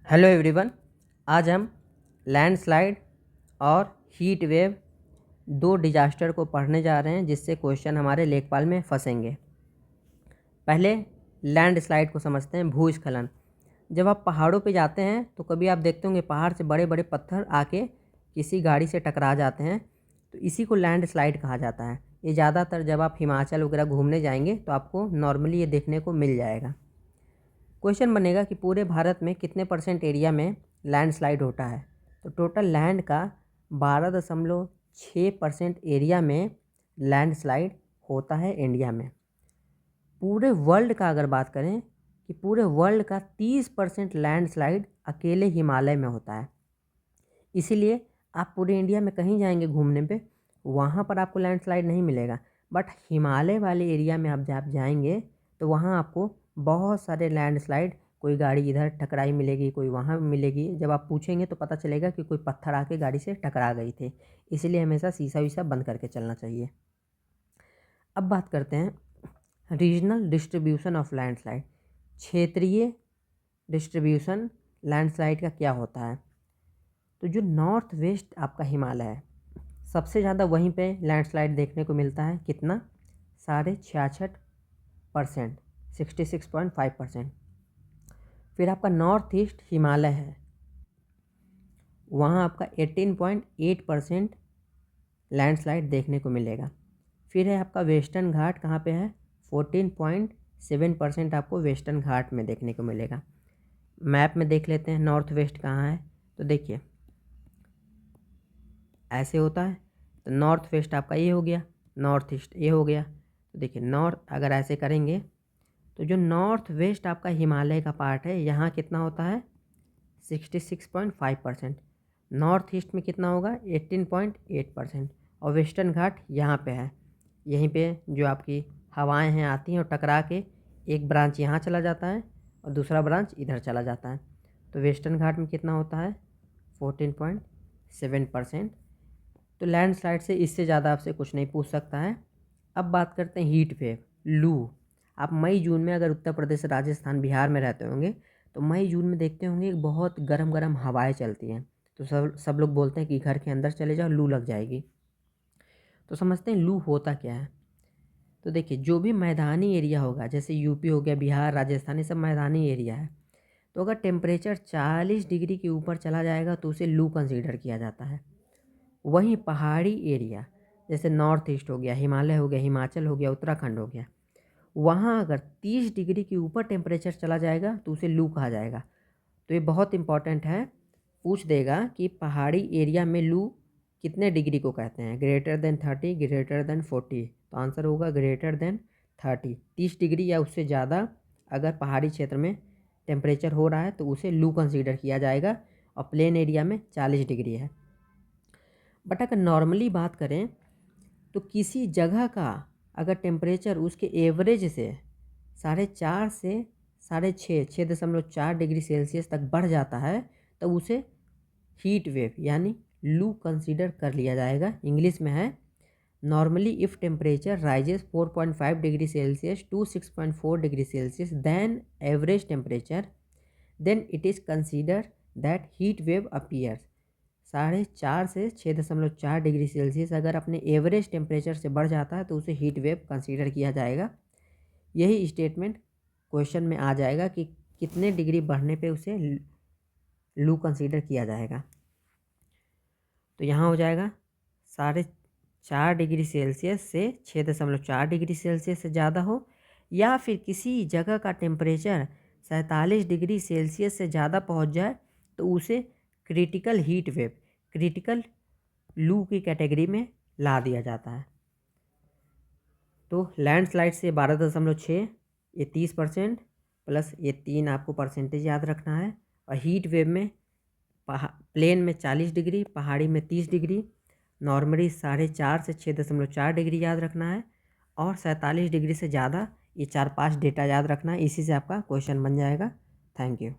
Hello everyone. आज हम landslide और हीट वेव दो डिजास्टर को पढ़ने जा रहे हैं जिससे क्वेश्चन हमारे लेखपाल में फंसेंगे। पहले लैंडस्लाइड को समझते हैं। भूस्खलन। जब आप पहाड़ों पे जाते हैं तो कभी आप देखते होंगे पहाड़ से बड़े बड़े पत्थर आके किसी गाड़ी से टकरा जाते हैं, तो इसी को लैंडस्लाइड कहा जाता है। ये ज़्यादातर जब आप हिमाचल वगैरह घूमने जाएंगे तो आपको नॉर्मली ये देखने को मिल जाएगा। क्वेश्चन बनेगा कि पूरे भारत में कितने % एरिया में लैंडस्लाइड होता है। तो टोटल लैंड का 12.6% एरिया में लैंडस्लाइड होता है इंडिया में। पूरे वर्ल्ड का अगर बात करें कि पूरे वर्ल्ड का 30% लैंडस्लाइड अकेले हिमालय में होता है। इसीलिए आप पूरे इंडिया में कहीं जाएंगे घूमने पे, वहाँ पर आपको लैंडस्लाइड नहीं मिलेगा, बट हिमालय वाले एरिया में आप जब जाएंगे तो वहाँ आपको बहुत सारे लैंडस्लाइड, कोई गाड़ी इधर टकराई मिलेगी, कोई वहाँ मिलेगी। जब आप पूछेंगे तो पता चलेगा कि कोई पत्थर आके गाड़ी से टकरा गई थी। इसलिए हमेशा शीशा वीशा बंद करके चलना चाहिए। अब बात करते हैं रीजनल डिस्ट्रीब्यूशन ऑफ लैंडस्लाइड। क्षेत्रीय डिस्ट्रीब्यूशन लैंडस्लाइड का क्या होता है। तो जो नॉर्थ वेस्ट आपका हिमालय है, सबसे ज़्यादा वहीं पे लैंडस्लाइड देखने को मिलता है। कितना? 66%, 66.5%। फिर आपका नॉर्थ ईस्ट हिमालय है, वहाँ आपका 18.8% लैंडस्लाइड देखने को मिलेगा। फिर है आपका वेस्टर्न घाट, कहाँ पे है? 14.7% आपको वेस्टर्न घाट में देखने को मिलेगा। मैप में देख लेते हैं नॉर्थ वेस्ट कहाँ है। तो देखिए ऐसे होता है, तो नॉर्थ वेस्ट आपका ये हो गया, नॉर्थ ईस्ट ये हो गया। तो देखिए नॉर्थ अगर ऐसे करेंगे तो जो नॉर्थ वेस्ट आपका हिमालय का पार्ट है, यहाँ कितना होता है? 66.5%। नॉर्थ ईस्ट में कितना होगा? 18.8%। और वेस्टर्न घाट यहाँ पे है। यहीं पे जो आपकी हवाएं हैं आती हैं और टकरा के एक ब्रांच यहाँ चला जाता है और दूसरा ब्रांच इधर चला जाता है। तो वेस्टर्न घाट में कितना होता है? 14.7%। तो लैंडस्लाइड से इससे ज़्यादा आपसे कुछ नहीं पूछ सकता है। अब बात करते हैं हीट वेव, लू। आप मई जून में अगर उत्तर प्रदेश, राजस्थान, बिहार में रहते होंगे तो मई जून में देखते होंगे बहुत गरम गरम हवाएं चलती हैं। तो सब लोग बोलते हैं कि घर के अंदर चले जाओ, लू लग जाएगी। तो समझते हैं लू होता क्या है। तो देखिए जो भी मैदानी एरिया होगा, जैसे यूपी हो गया, बिहार, राजस्थान, ये सब मैदानी एरिया है, तो अगर टेम्परेचर 40 डिग्री के ऊपर चला जाएगा तो उसे लू कंसीडर किया जाता है। वहीं पहाड़ी एरिया जैसे नॉर्थ ईस्ट हो गया, हिमालय हो गया, हिमाचल हो गया, उत्तराखंड हो गया, वहाँ अगर 30 डिग्री के ऊपर टेम्परेचर चला जाएगा तो उसे लू कहा जाएगा। तो ये बहुत इंपॉर्टेंट है, पूछ देगा कि पहाड़ी एरिया में लू कितने डिग्री को कहते हैं। Greater than 30, greater than 40। तो आंसर होगा ग्रेटर देन 30। 30 डिग्री या उससे ज़्यादा अगर पहाड़ी क्षेत्र में टेम्परेचर हो रहा है तो उसे लू कंसीडर किया जाएगा। और प्लेन एरिया में 40 डिग्री है। बट अगर नॉर्मली बात करें तो किसी जगह का अगर टेम्परेचर उसके एवरेज से 4.5 से 6.5, 6.4 डिग्री सेल्सियस तक बढ़ जाता है तो उसे हीट वेव यानी लू कंसीडर कर लिया जाएगा। इंग्लिश में है normally if temperature rises 4.5 degree Celsius to 6.4 degree Celsius then average temperature, then it is consider that heat wave appears. 4.5 से 6.4 डिग्री सेल्सियस अगर अपने एवरेज टेम्परेचर से बढ़ जाता है तो उसे हीट वेव कंसीडर किया जाएगा। यही स्टेटमेंट क्वेश्चन में आ जाएगा कि कितने डिग्री बढ़ने पे उसे लू कंसीडर किया जाएगा। तो यहाँ हो जाएगा 4.5 डिग्री सेल्सियस से 6.4 डिग्री सेल्सियस से ज़्यादा हो, या फिर किसी जगह का टेम्परेचर 47 डिग्री सेल्सियस से ज़्यादा पहुँच जाए तो उसे क्रिटिकल हीट वेव, क्रिटिकल लू की कैटेगरी में ला दिया जाता है। तो लैंडस्लाइड से 12.6, ये 30% प्लस ये 3 आपको परसेंटेज याद रखना है। और हीट वेव में प्लेन में 40 डिग्री, पहाड़ी में 30 डिग्री, नॉर्मली 4.5 से 6.4 डिग्री याद रखना है। और 47 डिग्री से ज़्यादा, ये 4-5 डेटा याद रखना है। इसी से आपका क्वेश्चन बन जाएगा। Thank you.